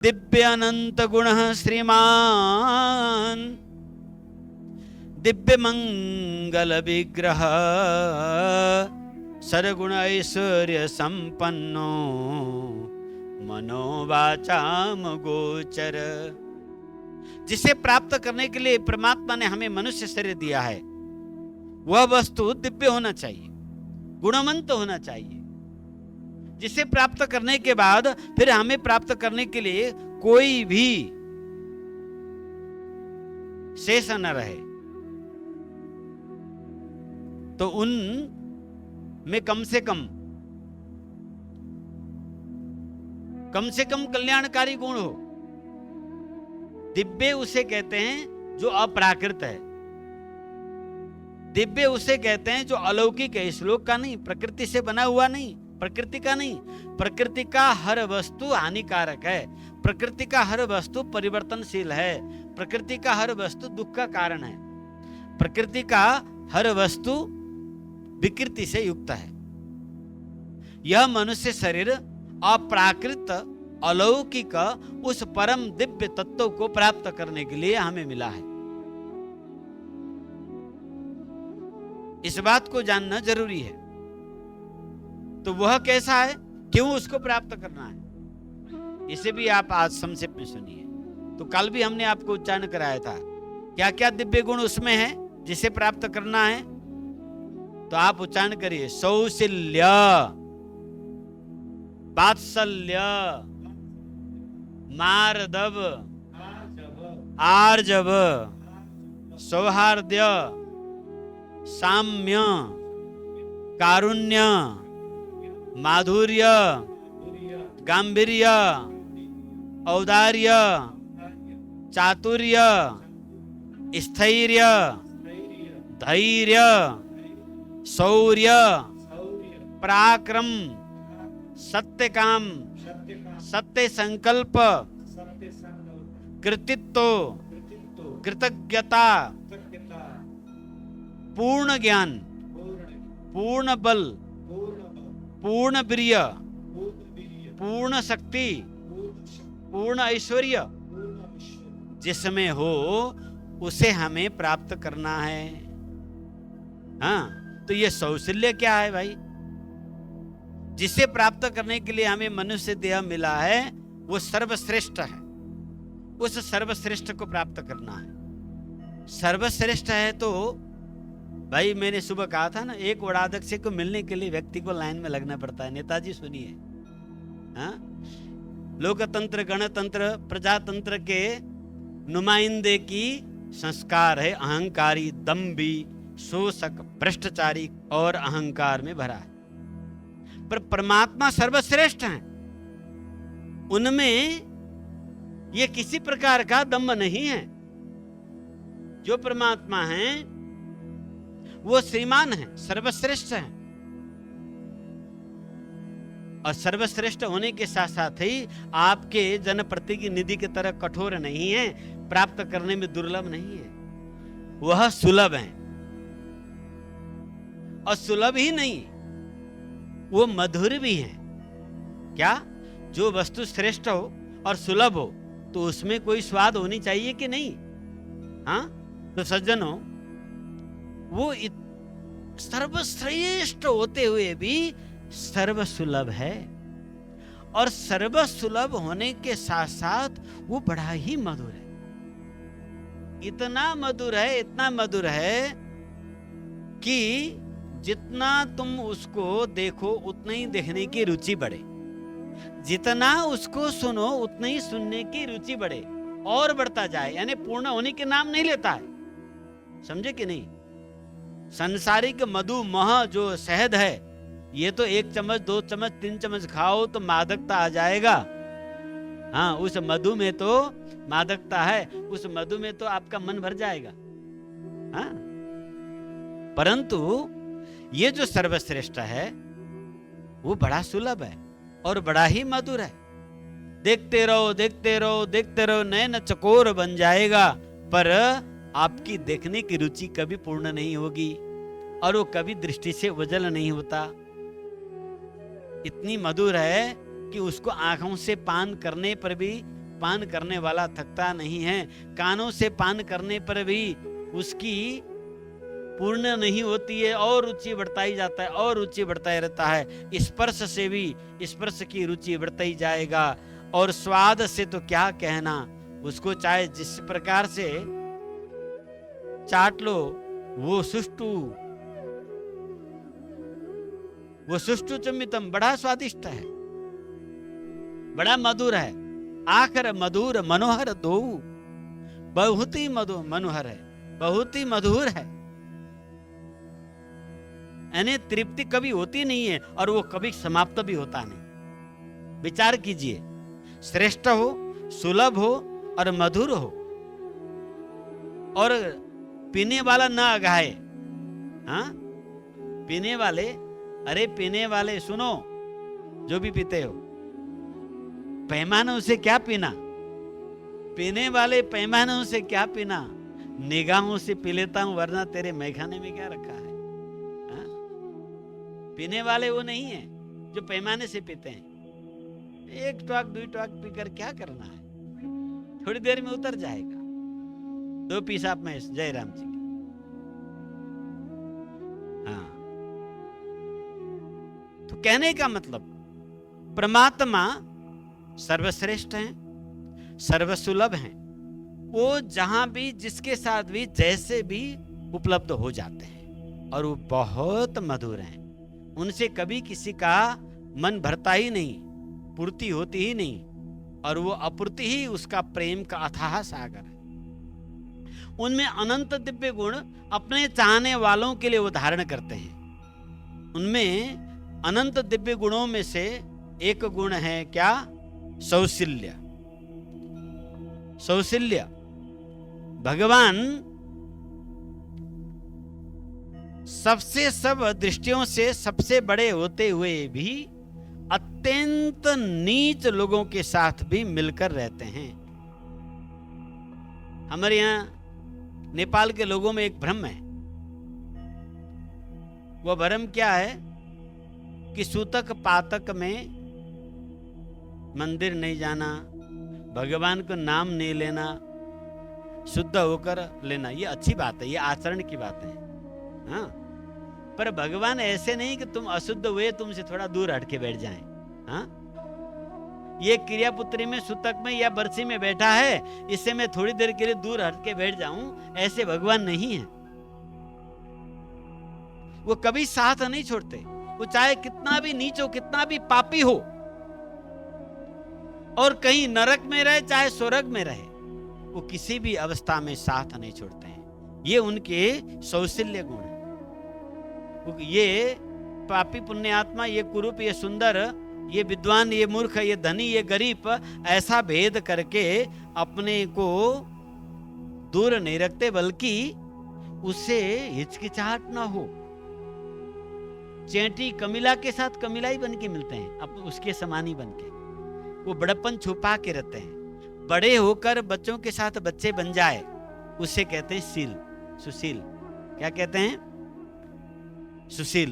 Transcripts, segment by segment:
दिव्य अनंत गुण श्रीमान दिव्य मंगल विग्रह सरगुण ऐश्वर्य संपन्नो मनोवाचाम गोचर। जिसे प्राप्त करने के लिए परमात्मा ने हमें मनुष्य शरीर दिया है, वह वस्तु दिव्य होना चाहिए, गुणवंत होना चाहिए, जिसे प्राप्त करने के बाद फिर हमें प्राप्त करने के लिए कोई भी शेष न रहे। तो उन में कम से कम कल्याणकारी गुण हो। दिव्य उसे कहते हैं जो अप्राकृत है, दिव्य उसे कहते हैं जो अलौकिक है, इस लोक का नहीं, प्रकृति से बना हुआ नहीं, प्रकृति का नहीं। प्रकृति का हर वस्तु हानिकारक है, प्रकृति का हर वस्तु परिवर्तनशील है, प्रकृति का हर वस्तु दुख का कारण है, प्रकृति का हर वस्तु विकृति से युक्त है। यह मनुष्य शरीर अप्राकृत अलौकिक उस परम दिव्य तत्व को प्राप्त करने के लिए हमें मिला है। इस बात को जानना जरूरी है। तो वह कैसा है, क्यों उसको प्राप्त करना है, इसे भी आप आज संक्षेप में सुनिए। तो कल भी हमने आपको उच्चारण कराया था क्या क्या दिव्य गुण उसमें है जिसे प्राप्त करना है। तो आप उच्चारण करिए, सौशील्य, वात्सल्य, मार्दव, आर्जव, सौहार्द्य, साम्य, कारुण्य, माधुर्य, गांभीर्य, औदार्य, चातुर्य, स्थैर्य, धैर्य, शौर्य, पराक्रम, सत्यकाम, सत्य संकल्प, कृतित्व, कृतज्ञता, पूर्ण ज्ञान, पूर्ण बल, पूर्ण वीर्य, पूर्ण शक्ति, पूर्ण ऐश्वर्य जिसमें हो उसे हमें प्राप्त करना है। हाँ, तो ये सौशील्य क्या है भाई? जिसे प्राप्त करने के लिए हमें मनुष्य देह मिला है वो सर्वश्रेष्ठ है, उस सर्वश्रेष्ठ को प्राप्त करना है। सर्वश्रेष्ठ है तो भाई मैंने सुबह कहा था ना, एक वड़ाध्यक्ष को मिलने के लिए व्यक्ति को लाइन में लगना पड़ता है। नेताजी सुनिए, हाँ, लोकतंत्र, गणतंत्र, प्रजातंत्र के नुमाइंदे की संस्कार है अहंकारी, दम्भी, शोषक, भ्रष्टाचारी और अहंकार में भरा है। पर परमात्मा सर्वश्रेष्ठ हैं, उनमें ये किसी प्रकार का दम्भ नहीं है। जो परमात्मा हैं वो श्रीमान है, सर्वश्रेष्ठ है, और सर्वश्रेष्ठ होने के साथ साथ ही आपके जनप्रतिनिधि की तरह कठोर नहीं है, प्राप्त करने में दुर्लभ नहीं है, वह सुलभ है। और सुलभ ही नहीं, वो मधुर भी है। क्या? जो वस्तु श्रेष्ठ हो और सुलभ हो तो उसमें कोई स्वाद होनी चाहिए कि नहीं? हाँ, तो सज्जनों, वो सर्वश्रेष्ठ होते हुए भी सर्वसुलभ है, और सर्वसुलभ होने के साथ साथ वो बड़ा ही मधुर है। इतना मधुर है, इतना मधुर है कि जितना तुम उसको देखो उतना ही देखने की रुचि बढ़े, जितना उसको सुनो उतना ही सुनने की रुचि बढ़े, और बढ़ता जाए, यानी पूर्ण होने के नाम नहीं लेता है। समझे कि नहीं? संसारिक मधु मह जो शहद है, ये तो 1 चम्मच 2 चम्मच 3 चम्मच खाओ तो मादकता आ जाएगा। हाँ, उस मधु में तो मादकता है, उस मधु में तो आपका मन भर जाएगा। हाँ, परंतु ये जो सर्वश्रेष्ठ है वो बड़ा सुलभ है और बड़ा ही मधुर है। देखते रहो, देखते रहो, देखते रहो, नयन चकोर बन जाएगा, पर आपकी देखने की रुचि कभी पूर्ण नहीं होगी और वो कभी दृष्टि से ओझल नहीं होता। इतनी मधुर है कि उसको आंखों से पान करने पर भी पान करने वाला थकता नहीं है। कानों से पान करने पर भी उसकी पूर्ण नहीं होती है, और रुचि बढ़ता ही जाता है, और रुचि बढ़ता ही रहता है। स्पर्श से भी स्पर्श की रुचि बढ़ता ही जाएगा, और स्वाद से तो क्या कहना, उसको चाहे जिस प्रकार से चाट लो, वो सुष्टु चमितम, बड़ा स्वादिष्ट है, बड़ा मधुर है। आखर मधुर मनोहर दो, बहुत ही मनोहर है, बहुत ही मधुर है। यानी तृप्ति कभी होती नहीं है, और वो कभी समाप्त भी होता नहीं। विचार कीजिए, श्रेष्ठ हो, सुलभ हो और मधुर हो, और पीने वाला ना अघाए। हाँ, पीने वाले, अरे पीने वाले सुनो, जो भी पीते हो, पैमानों से क्या पीना, पीने वाले पैमानों से क्या पीना, निगाहों से पी लेता हूं, वरना तेरे मैखाने में क्या रखा है। हा? पीने वाले वो नहीं है जो पैमाने से पीते हैं। एक टॉक दो टॉक पीकर क्या करना है, थोड़ी देर में उतर जाएगा। 2 पीसाब में जयराम जी की। हाँ, तो कहने का मतलब, परमात्मा सर्वश्रेष्ठ हैं, सर्वसुलभ हैं। वो जहां भी, जिसके साथ भी, जैसे भी उपलब्ध हो जाते हैं, और वो बहुत मधुर हैं। उनसे कभी किसी का मन भरता ही नहीं, पूर्ति होती ही नहीं, और वो अपूर्ति ही उसका प्रेम का अथाह सागर है। उनमें अनंत दिव्य गुण अपने चाहने वालों के लिए वो धारण करते हैं। उनमें अनंत दिव्य गुणों में से एक गुण है क्या? सौशील्य। सौशील्य। भगवान सबसे सब दृष्टियों से सबसे बड़े होते हुए भी अत्यंत नीच लोगों के साथ भी मिलकर रहते हैं। हमारे यहाँ नेपाल के लोगों में एक भ्रम है। वह भ्रम क्या है कि सूतक पातक में मंदिर नहीं जाना, भगवान को नाम नहीं लेना, शुद्ध होकर लेना, ये अच्छी बात है, ये आचरण की बात है। हाँ, पर भगवान ऐसे नहीं कि तुम अशुद्ध हुए तुमसे थोड़ा दूर हटके बैठ जाएं। हाँ, ये क्रियापुत्री में, सूतक में या बरसी में बैठा है, इससे मैं थोड़ी देर के लिए दूर हटके बैठ जाऊं, ऐसे भगवान नहीं है। वो कभी साथ नहीं छोड़ते। वो चाहे कितना भी नीच हो, कितना भी पापी हो, और कहीं नरक में रहे चाहे स्वर्ग में रहे, वो किसी भी अवस्था में साथ नहीं छोड़ते हैं। ये उनके सौशील्य गुण है। ये पापी पुण्यात्मा, ये कुरूप, ये सुंदर, ये विद्वान, ये मूर्ख, ये धनी, ये गरीब, ऐसा भेद करके अपने को दूर नहीं रखते, बल्कि उससे हिचकिचाहट ना हो। चेंटी कमिला के साथ कमिला ही बन के मिलते हैं, अब उसके समान ही बन के। वो बड़प्पन छुपा के रहते हैं। बड़े होकर बच्चों के साथ बच्चे बन जाए, उसे कहते हैं शील, सुशील। क्या कहते हैं? सुशील।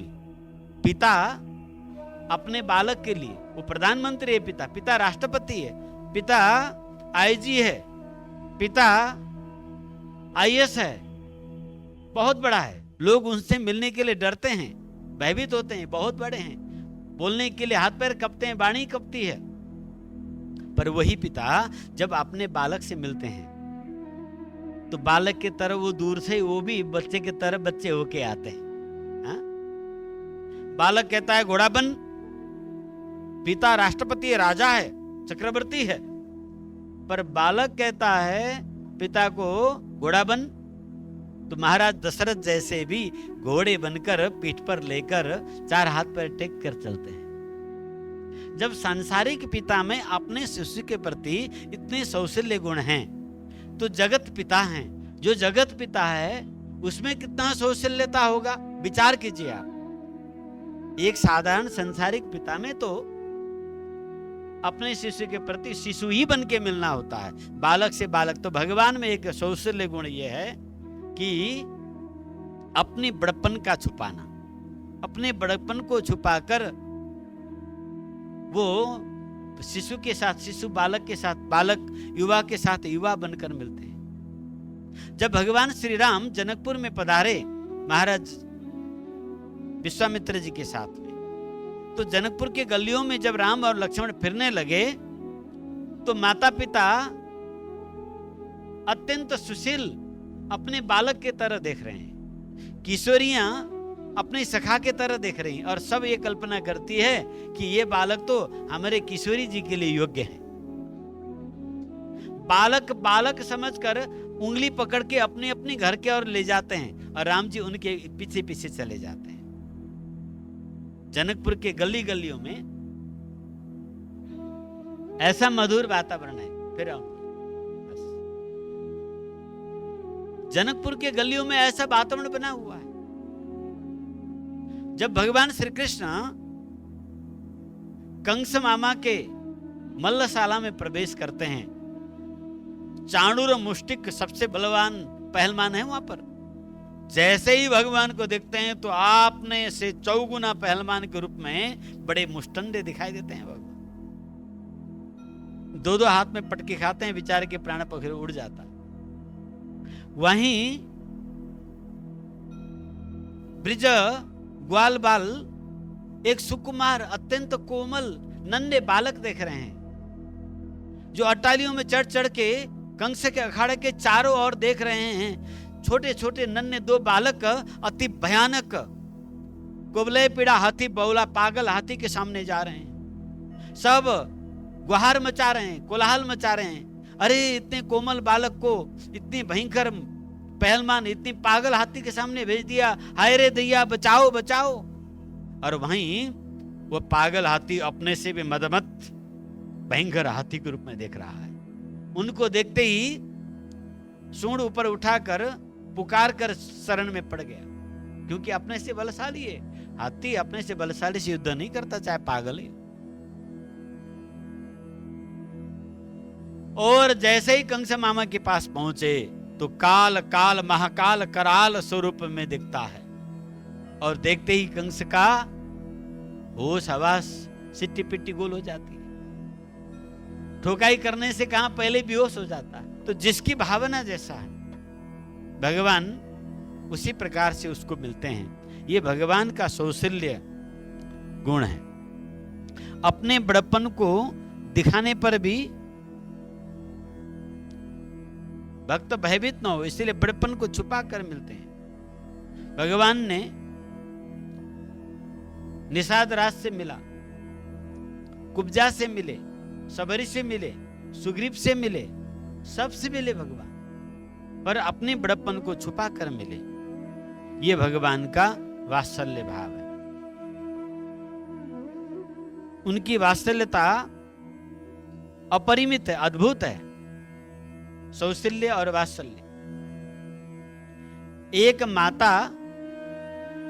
पिता अपने बालक के लिए, वो प्रधानमंत्री है पिता, पिता राष्ट्रपति है, पिता आईजी है, पिता आईएएस है, बहुत बड़ा है। लोग उनसे मिलने के लिए डरते हैं, भयभीत होते हैं, बहुत बड़े हैं, बोलने के लिए हाथ पैर कपते हैं, वाणी कपती है। पर वही पिता जब अपने बालक से मिलते हैं तो बालक की तरह वो दूर से, वो भी बच्चे की तरह बच्चे होके आते हैं। हाँ? बालक कहता है घोड़ा बन, पिता राष्ट्रपति है, राजा है, चक्रवर्ती है, पर बालक कहता है पिता को घोड़ा बन। तो महाराज दशरथ जैसे भी घोड़े बनकर पीठ पर लेकर 4 हाथ पर टेक कर चलते हैं। जब सांसारिक पिता में अपने शिशु के प्रति इतने सौशील्य गुण हैं, तो जगत पिता हैं, जो जगत पिता है उसमें कितना सौशील्यता होगा, विचार कीजिए आप। एक साधारण सांसारिक पिता में तो अपने शिशु के प्रति शिशु ही बन के मिलना होता है, बालक से बालक। तो भगवान में एक सौशील्य गुण यह है कि अपनी बड़प्पन का छुपाना, अपने बड़प्पन को छुपाकर वो शिशु के साथ शिशु, बालक के साथ बालक, युवा के साथ युवा बनकर मिलते हैं। जब भगवान श्री राम जनकपुर में पधारे महाराज विश्वामित्र जी के साथ में, तो जनकपुर के गलियों में जब राम और लक्ष्मण फिरने लगे तो माता पिता अत्यंत सुशील अपने बालक के तरह देख रहे हैं, किशोरियां अपनी सखा के तरह देख रही हैं, और सब ये कल्पना करती है कि ये बालक तो हमारे किशोरी जी के लिए योग्य है। बालक बालक समझकर उंगली पकड़ के अपने अपने घर के ओर ले जाते हैं, और राम जी उनके पीछे पीछे चले जाते हैं। जनकपुर के गली गलियों में ऐसा मधुर वातावरण है। फिर बस जनकपुर के गलियों में ऐसा वातावरण बना हुआ है। जब भगवान श्री कृष्ण कंस मामा के मल्लशाला में प्रवेश करते हैं, चाणूर मुष्टिक सबसे बलवान पहलवान है वहां पर, जैसे ही भगवान को देखते हैं तो आपने से चौगुना पहलवान के रूप में बड़े मुष्टंडे दिखाई देते हैं। भगवान दो दो हाथ में पटके खाते हैं, बेचारे के प्राण पखेरु उड़ जाता। वहीं ब्रिज ग्वाल बाल एक सुकुमार अत्यंत कोमल नन्हे बालक देख रहे हैं, जो अट्टालियों में चढ़ चढ़ के कंस के अखाड़े के चारों ओर देख रहे हैं। छोटे छोटे नन्हे दो बालक अति भयानक कुबले पीड़ा हाथी, बौला पागल हाथी के सामने जा रहे हैं। सब गुहार मचा रहे हैं, कोलाहल मचा रहे हैं। अरे इतने कोमल बालक को इतनी भयंकर पहलवान इतनी पागल हाथी के सामने भेज दिया, हाय रे दैया बचाओ बचाओ। और वहीं वो पागल हाथी अपने से भी मदमत भयंकर हाथी के रूप में देख रहा है। उनको देखते ही सूंड ऊपर उठाकर पुकार कर शरण में पड़ गया, क्योंकि अपने से बलशाली है। हाथी अपने से बलशाली से युद्ध नहीं करता, चाहे पागल है। और जैसे ही कंस मामा के पास पहुंचे तो काल काल महाकाल कराल स्वरूप में दिखता है, और देखते ही कंस का होश हवास सिट्टी पिट्टी गोल हो जाती है। ठोकाई करने से कहां पहले बेहोश हो जाता है। तो जिसकी भावना जैसा है भगवान उसी प्रकार से उसको मिलते हैं। ये भगवान का सौशील्य गुण है। अपने बड़प्पन को दिखाने पर भी भक्त भयभीत न हो, इसलिए बड़प्पन को छुपा कर मिलते हैं। भगवान ने निषाद राज से मिला, कुब्जा से मिले, सबरी से मिले, सुग्रीव से मिले, सबसे मिले भगवान, पर अपने बड़प्पन को छुपा कर मिले। ये भगवान का वात्सल्य भाव है। उनकी वात्सल्यता अपरिमित है, अद्भुत है। सौशील्य और वात्सल्य। एक माता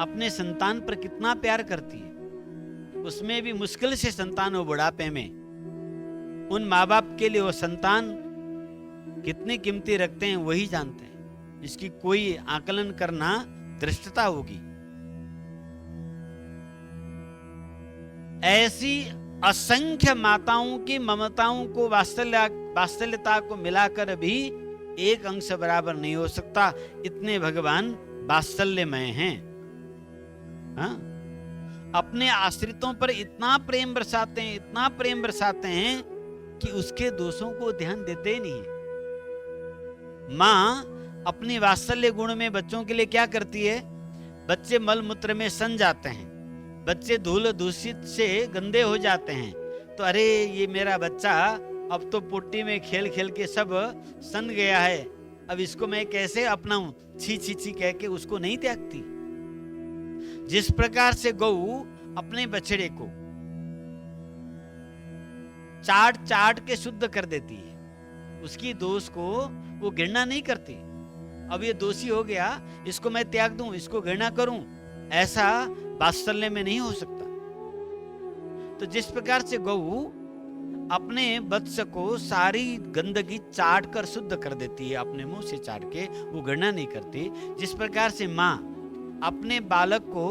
अपने संतान पर कितना प्यार करती है, उसमें भी मुश्किल से संतान हो बुढ़ापे में, उन माँ बाप के लिए वो संतान कितनी कीमती रखते हैं वही जानते हैं। इसकी कोई आकलन करना दृष्टता होगी। ऐसी असंख्य माताओं की ममताओं को वात्सल्यता को मिलाकर भी एक अंश बराबर नहीं हो सकता। इतने भगवान वात्सल्यमय हैं। हाँ? अपने आश्रितों पर इतना प्रेम बरसाते हैं, इतना प्रेम बरसाते हैं कि उसके दोषों को ध्यान देते ही नहीं है। माँ अपनी वात्सल्य गुण में बच्चों के लिए क्या करती है? बच्चे मल मूत्र में सन जाते हैं, बच्चे धूल दूषित से गंदे हो जाते हैं, तो अरे ये मेरा बच्चा अब तो पुट्टी में खेल खेल के सब सन गया है, अब इसको मैं कैसे अपनाऊं, छी छी छी कह के उसको नहीं त्यागती। जिस प्रकार से गऊ अपने बछड़े को चाट चाट के शुद्ध कर देती है, उसकी दोष को वो घृणा नहीं करती। अब ये दोषी हो गया, इसको मैं त्याग दूं, इसको घृणा करूं, ऐसा वात्सल्य में नहीं हो सकता। तो जिस प्रकार से गऊ अपने वत्स को सारी गंदगी चाट कर शुद्ध कर देती है, अपने मुंह से चाट के, वो घृणा नहीं करती। जिस प्रकार से माँ अपने बालक को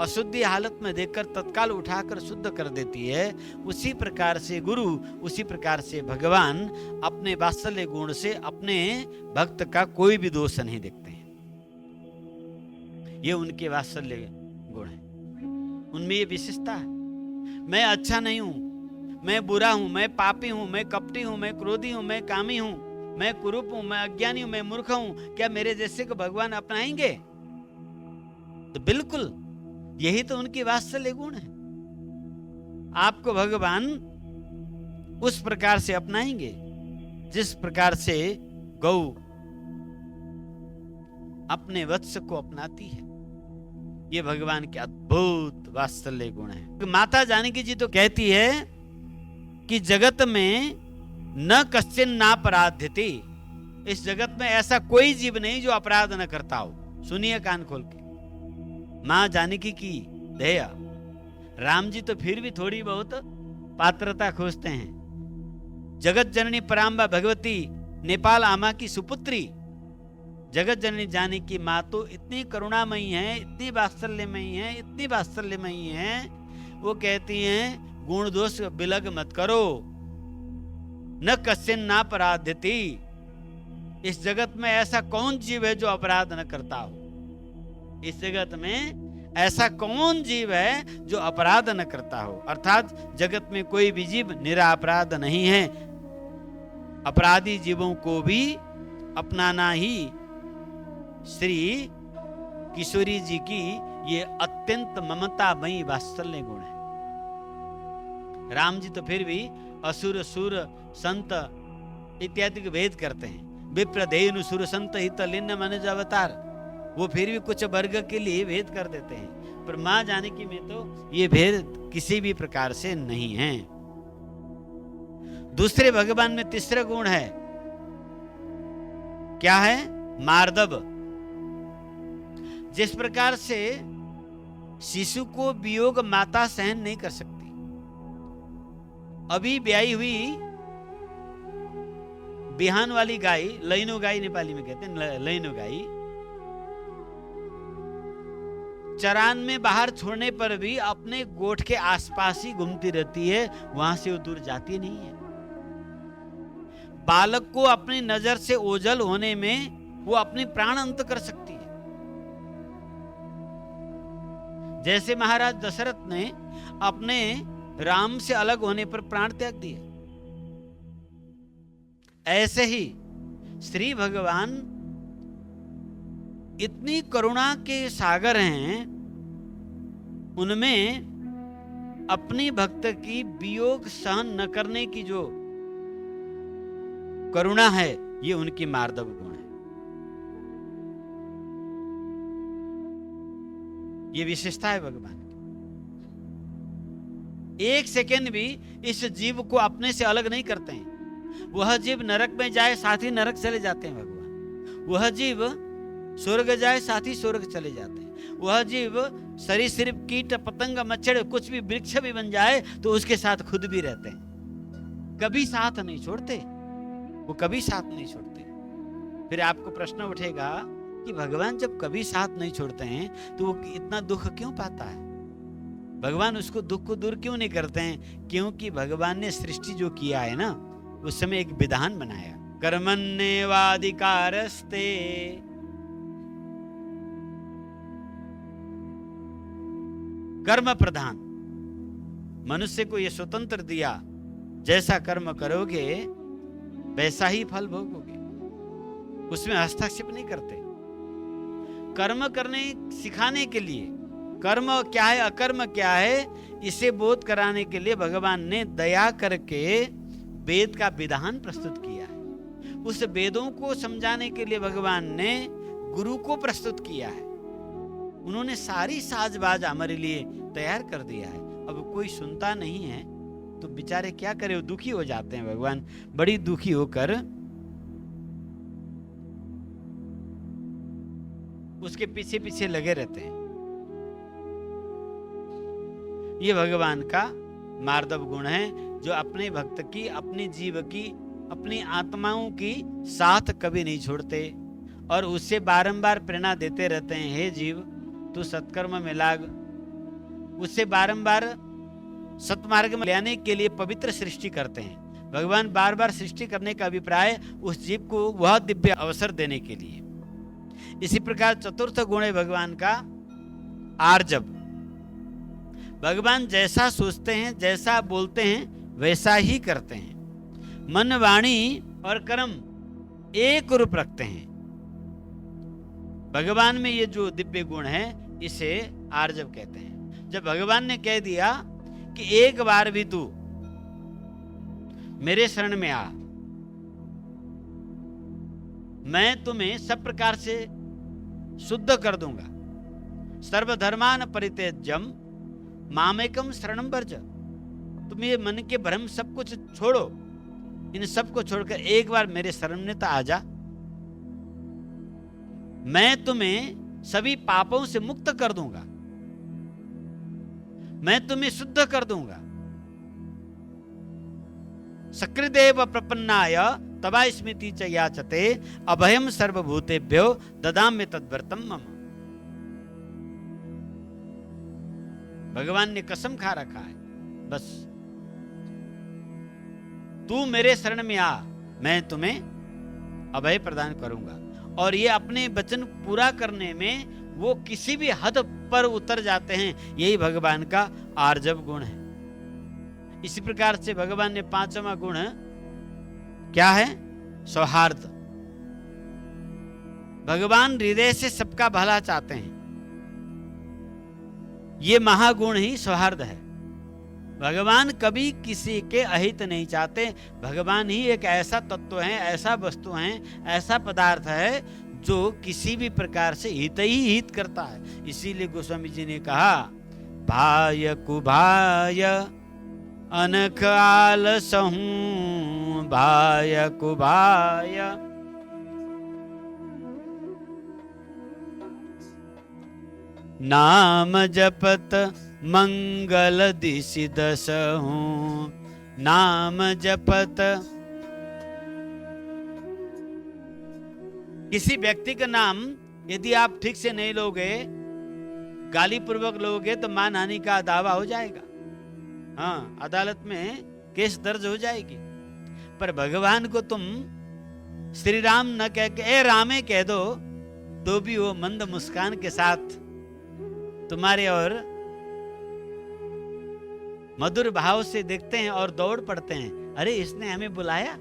अशुद्धि हालत में देखकर तत्काल उठाकर शुद्ध कर देती है, उसी प्रकार से गुरु, उसी प्रकार से भगवान अपने वात्सल्य गुण से अपने भक्त का कोई भी दोष नहीं देखते हैं। ये उनके वात्सल्य गुण है, उनमें ये विशेषता है। मैं अच्छा नहीं हूं, मैं बुरा हूं, मैं पापी हूं, मैं कपटी हूं, मैं क्रोधी हूं, मैं कामी हूं, मैं कुरूप हूं, मैं अज्ञानी हूं, मैं मूर्ख हूं, क्या मेरे जैसे को भगवान अपनाएंगे? तो बिल्कुल यही तो उनके वात्सल्य गुण है। आपको भगवान उस प्रकार से अपनाएंगे जिस प्रकार से गौ अपने वत्स को अपनाती है। ये भगवान के अद्भुत वात्सल्य गुण है। माता जानकी जी तो कहती है कि जगत में न कश्चिन नापराध्यति, इस जगत में ऐसा कोई जीव नहीं जो अपराध न करता हो। सुनिए कान खोल के, मां जानकी की दया। राम जी तो फिर भी थोड़ी बहुत पात्रता खोजते हैं। जगत जननी पराम्बा भगवती नेपाल आमा की सुपुत्री, जगत जननी जानकी माँ तो इतनी करुणामयी है, इतनी वात्सल्यमयी है, इतनी वात्सल्यमयी है, वो कहती हैं गुण दोष बिलग मत करो, न कश्चिन नापराध्यति। इस जगत में ऐसा कौन जीव है जो अपराध न करता हो? इस जगत में ऐसा कौन जीव है जो अपराध न करता हो? अर्थात जगत में कोई भी जीव निरापराध नहीं है। अपराधी जीवों को भी अपनाना ही श्री किशोरी जी की ये अत्यंत ममतामयी वात्सल्य गुण है। राम जी तो फिर भी असुर सुर संत इत्यादि के भेद करते हैं। विप्र धेनु सुर संत हित लिन्न मनुज अवतार, वो फिर भी कुछ वर्ग के लिए भेद कर देते हैं, पर मां जानकी में तो ये भेद किसी भी प्रकार से नहीं है। दूसरे भगवान में तीसरा गुण है, क्या है? मार्दव। जिस प्रकार से शिशु को वियोग माता सहन नहीं कर सकती, अभी ब्याई हुई बिहान वाली गाय, लैनो गाय नेपाली में कहते हैं, लैनो गाय, चरान में बाहर छोड़ने पर भी अपने गोठ के आसपास ही घूमती रहती है, वहां से वो दूर जाती नहीं है। बालक को अपनी नजर से ओझल होने में वो अपनी प्राण अंत कर सकती है। जैसे महाराज दशरथ ने अपने राम से अलग होने पर प्राण त्याग दिए, ऐसे ही श्री भगवान इतनी करुणा के सागर हैं, उनमें अपनी भक्त की वियोग सहन न करने की जो करुणा है, ये उनकी मार्दव गुण है। ये विशेषता है भगवान की। एक सेकेंड भी इस जीव को अपने से अलग नहीं करते हैं। वह जीव नरक में जाए साथ ही नरक चले जाते हैं भगवान, वह जीव स्वर्ग जाए साथ ही स्वर्ग चले जाते हैं, वह जीव सरीसृप कीट पतंग मच्छर कुछ भी वृक्ष भी बन जाए तो उसके साथ खुद भी रहते हैं, कभी साथ नहीं छोड़ते, वो कभी साथ नहीं छोड़ते। फिर आपको प्रश्न उठेगा कि भगवान जब कभी साथ नहीं छोड़ते हैं तो वो इतना दुख क्यों पाता है? भगवान उसको दुख को दूर क्यों नहीं करते हैं? क्योंकि भगवान ने सृष्टि जो किया है ना, उस समय एक विधान बनाया, कर्मण्येवाधिकारस्ते कर्म प्रधान। मनुष्य को यह स्वतंत्र दिया, जैसा कर्म करोगे वैसा ही फल भोगोगे, उसमें हस्तक्षेप नहीं करते। कर्म करने सिखाने के लिए, कर्म क्या है अकर्म क्या है, इसे बोध कराने के लिए भगवान ने दया करके वेद का विधान प्रस्तुत किया है। उस वेदों को समझाने के लिए भगवान ने गुरु को प्रस्तुत किया है। उन्होंने सारी साजबाज हमारे लिए तैयार कर दिया है। अब कोई सुनता नहीं है तो बेचारे क्या करे, वो दुखी हो जाते हैं। भगवान बड़ी दुखी होकर उसके पीछे पीछे लगे रहते हैं। ये भगवान का मार्दव गुण है, जो अपने भक्त की, अपनी जीव की, अपनी आत्माओं की साथ कभी नहीं छोड़ते और उससे बारंबार प्रेरणा देते रहते हैं, हे जीव तू सत्कर्म में लाग, उसे बारंबार सतमार्ग में ले आने के लिए पवित्र सृष्टि करते हैं। भगवान बार बार सृष्टि करने का अभिप्राय उस जीव को वह दिव्य अवसर देने के लिए। इसी प्रकार चतुर्थ गुण है भगवान का आर्जव। भगवान जैसा सोचते हैं, जैसा बोलते हैं, वैसा ही करते हैं। मन, वाणी और कर्म एक रूप रखते हैं। भगवान में ये जो दिव्य गुण है इसे आर्जव कहते हैं। जब भगवान ने कह दिया कि एक बार भी तू मेरे शरण में आ, मैं तुम्हें सब प्रकार से शुद्ध कर दूंगा। सर्वधर्मान परित्यज्यम मामेकम शरणम वर्ज। तुम ये मन के भ्रम सब कुछ छोड़ो, इन सब को छोड़कर एक बार मेरे शरण में तो आ जा। मैं तुम्हें सभी पापों से मुक्त कर दूंगा, मैं तुम्हें शुद्ध कर दूंगा। सकृदेव प्रपन्नाय तवा स्मृति च याचते अभयम सर्वभूतेभ्यो ददाम्य तद्व्रतम मम। भगवान ने कसम खा रखा है, बस तू मेरे शरण में आ, मैं तुम्हें अभय प्रदान करूंगा। और ये अपने वचन पूरा करने में वो किसी भी हद पर उतर जाते हैं। यही भगवान का आर्जव गुण है। इसी प्रकार से भगवान ने पांचवा गुण क्या है? सौहार्द। भगवान हृदय से सबका भला चाहते हैं। ये महागुण ही सौहार्द है। भगवान कभी किसी के अहित नहीं चाहते। भगवान ही एक ऐसा तत्व है, ऐसा वस्तु है, ऐसा पदार्थ है जो किसी भी प्रकार से हित ही हित करता है। इसीलिए गोस्वामी जी ने कहा, भाय कुभाय अनख आलसहूं, भाय कुभाय नाम जपत मंगल दिशि दसहूं, नाम जपत। किसी व्यक्ति का नाम यदि आप ठीक से नहीं लोगे, गाली पूर्वक लोगे, तो मान हानि का दावा हो जाएगा। हाँ, अदालत में केस दर्ज हो जाएगी। पर भगवान को तुम श्री राम न कह के ए रामे कह दो, तो भी वो मंद मुस्कान के साथ तुम्हारे और मधुर भाव से देखते हैं और दौड़ पड़ते हैं। अरे इसने हमें बुलाया,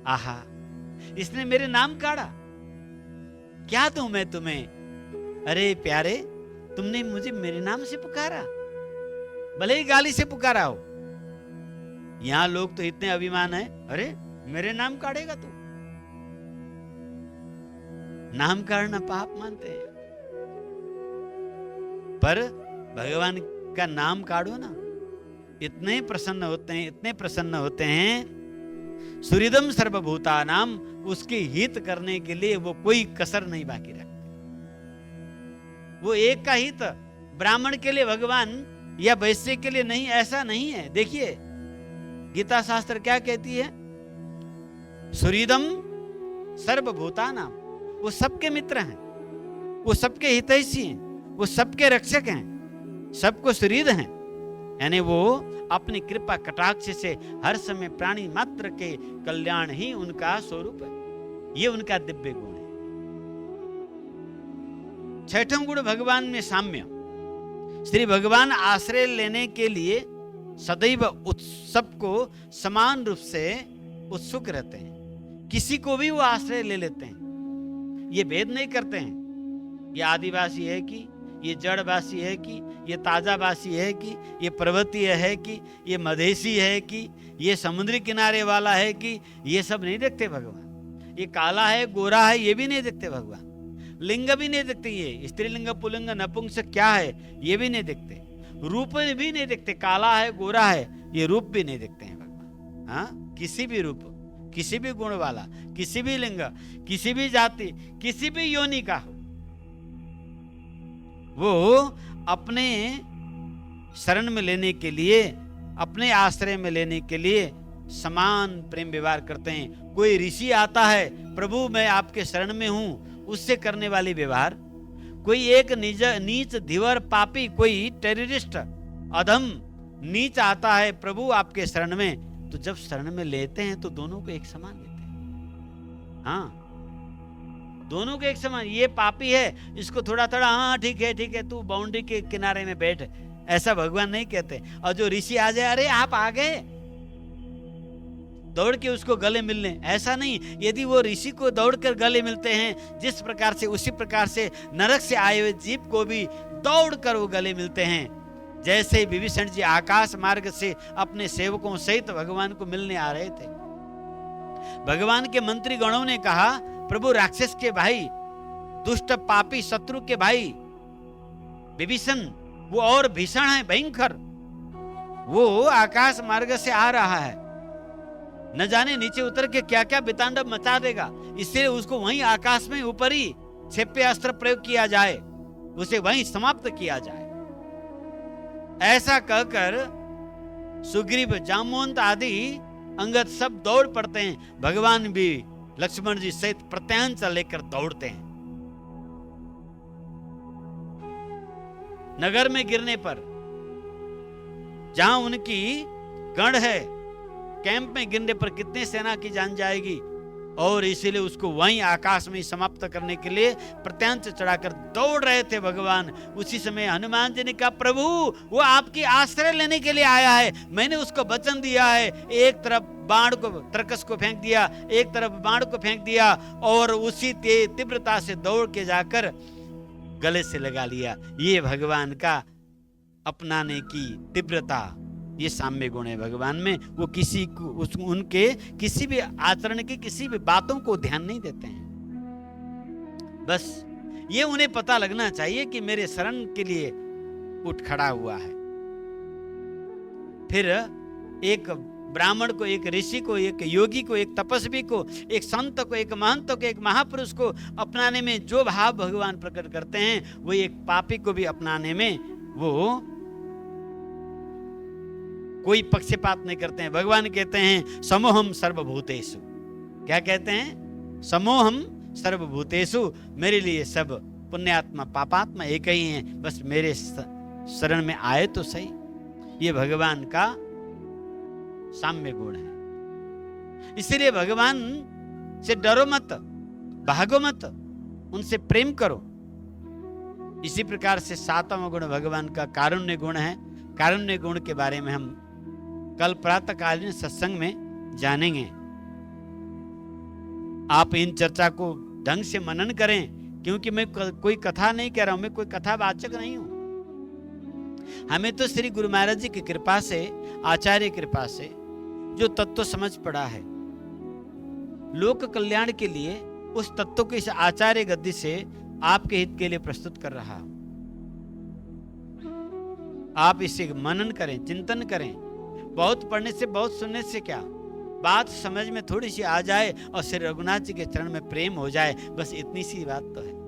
आहा, इसने मेरे नाम काढ़ा, क्या दूं मैं तुम्हें? अरे प्यारे, तुमने मुझे मेरे नाम से पुकारा, भले ही गाली से पुकारा हो। यहां लोग तो इतने अभिमान है, अरे मेरे नाम काढ़ेगा तू। नाम काढ़ना पाप मानते हैं, पर भगवान का नाम काढ़ो ना, इतने प्रसन्न होते हैं, इतने प्रसन्न होते हैं। सुहृदम सर्वभूतानाम, उसके हित करने के लिए वो कोई कसर नहीं बाकी रखते। वो एक का हित ब्राह्मण के लिए भगवान या वैश्य के लिए नहीं, ऐसा नहीं है। देखिए गीता शास्त्र क्या कहती है, सुहृदम सर्वभूतानाम, वो सबके मित्र हैं, वो सबके हितैषी हैं, वो सबके रक्षक हैं, सबको सुहृद हैं। यानी वो अपनी कृपा कटाक्ष से हर समय प्राणी मात्र के कल्याण ही उनका स्वरूप है। ये उनका दिव्य गुण है। छठम गुण भगवान में साम्य। श्री भगवान आश्रय लेने के लिए सदैव सबको समान रूप से उत्सुक रहते हैं। किसी को भी वो आश्रय ले लेते हैं, ये भेद नहीं करते हैं। ये आदिवासी है कि ये जड़वासी है कि ये ताजावासी है कि ये पर्वतीय है कि ये मधेसी है कि ये समुद्री किनारे वाला है कि ये सब नहीं देखते भगवान। ये काला है, गोरा है, ये भी नहीं देखते भगवान। लिंग भी नहीं देखते, ये स्त्रीलिंग, पुल्लिंग, नपुंसक क्या है ये भी नहीं देखते। रूप भी नहीं देखते, काला है, गोरा है, ये रूप भी नहीं देखते हैं भगवान। हाँ, किसी भी रूप, किसी भी गुण वाला, किसी भी लिंग, किसी भी जाति, किसी भी योनि का हो, वो अपने शरण में लेने के लिए, अपने आश्रय में लेने के लिए समान प्रेम व्यवहार करते हैं। कोई ऋषि आता है, प्रभु मैं आपके शरण में हूं, उससे करने वाली व्यवहार, कोई एक नीच धीवर पापी, कोई टेररिस्ट अधम नीच आता है प्रभु आपके शरण में, तो जब शरण में लेते हैं तो दोनों को एक समान लेते हैं। हाँ, दोनों को एक समान। ये पापी है, इसको थोड़ा थोड़ा हाँ ठीक है तू बाउंड्री के किनारे में बैठ, ऐसा भगवान नहीं कहते। और जो ऋषि आ जाए, अरे आप आ गए, दौड़ के उसको गले मिलने, ऐसा नहीं। यदि वो ऋषि को दौड़कर गले मिलते हैं जिस प्रकार से, उसी प्रकार से नरक से आए हुए जीव को भी दौड़कर वो गले मिलते हैं। जैसे ही विभीषण जी आकाश मार्ग से अपने सेवकों सहित भगवान को मिलने आ रहे थे, भगवान के मंत्री गणों ने कहा, प्रभु राक्षस के भाई, दुष्ट पापी शत्रु के भाई विभीषण, वो और भीषण है, भयंकर, वो आकाश मार्ग से आ रहा है, न जाने नीचे उतर के क्या क्या वितांडव मचा देगा, इसलिए उसको वहीं आकाश में ऊपर ही क्षेप्य अस्त्र प्रयोग किया जाए, उसे वहीं समाप्त किया जाए। ऐसा कहकर सुग्रीव, जामवंत आदि अंगद सब दौड़ पड़ते हैं। भगवान भी लक्ष्मण जी सहित प्रत्यांचल लेकर दौड़ते हैं। नगर में गिरने पर, जहां उनकी गढ़ है, कैंप में गिरने पर कितने सेना की जान जाएगी, और इसीलिए उसको वहीं आकाश में समाप्त करने के लिए प्रत्यांश चढ़ाकर दौड़ रहे थे भगवान। उसी समय हनुमान जी ने कहा, प्रभु वो आपकी आश्रय लेने के लिए आया है, मैंने उसको वचन दिया है। एक तरफ बाण को, तरकस को फेंक दिया, एक तरफ बाण को फेंक दिया, और उसी तीव्रता से दौड़ के जाकर गले से लगा लिया। ये भगवान का अपनाने की तीव्रता, ये साम्य गुण है भगवान में। वो किसी को, उनके किसी भी आचरण की, किसी भी बातों को ध्यान नहीं देते हैं। बस ये उन्हें पता लगना चाहिए कि मेरे शरण के लिए उठ खड़ा हुआ है। फिर एक ब्राह्मण को, एक ऋषि को, एक योगी को, एक तपस्वी को, एक संत को, एक महंत को, एक महापुरुष को अपनाने में जो भाव भगवान प्रकट करते हैं, वो एक पापी को भी अपनाने में वो कोई पक्षपात नहीं करते हैं। भगवान कहते हैं, समोहम सर्वभूतेषु। क्या कहते हैं? समोहम सर्वभूतेषु, मेरे लिए सब पुण्यात्मा पापात्मा एक ही हैं, बस मेरे शरण में आए तो सही। ये भगवान का साम्य गुण है। इसलिए भगवान से डरो मत, भागो मत, उनसे प्रेम करो। इसी प्रकार से सातवां गुण भगवान का कारुण्य गुण है। कारुण्य गुण के बारे में हम कल प्रातःकालीन सत्संग में जानेंगे। आप इन चर्चा को ढंग से मनन करें, क्योंकि मैं कोई कथा नहीं कह रहा हूं, मैं कोई कथावाचक नहीं हूं। हमें तो श्री गुरु महाराज जी की कृपा से, आचार्य कृपा से जो तत्व समझ पड़ा है, लोक कल्याण के लिए उस तत्व को इस आचार्य गद्दी से आपके हित के लिए प्रस्तुत कर रहा हूं। आप इसे मनन करें, चिंतन करें। बहुत पढ़ने से, बहुत सुनने से क्या, बात समझ में थोड़ी सी आ जाए और श्री रघुनाथ जी के चरण में प्रेम हो जाए, बस इतनी सी बात तो है।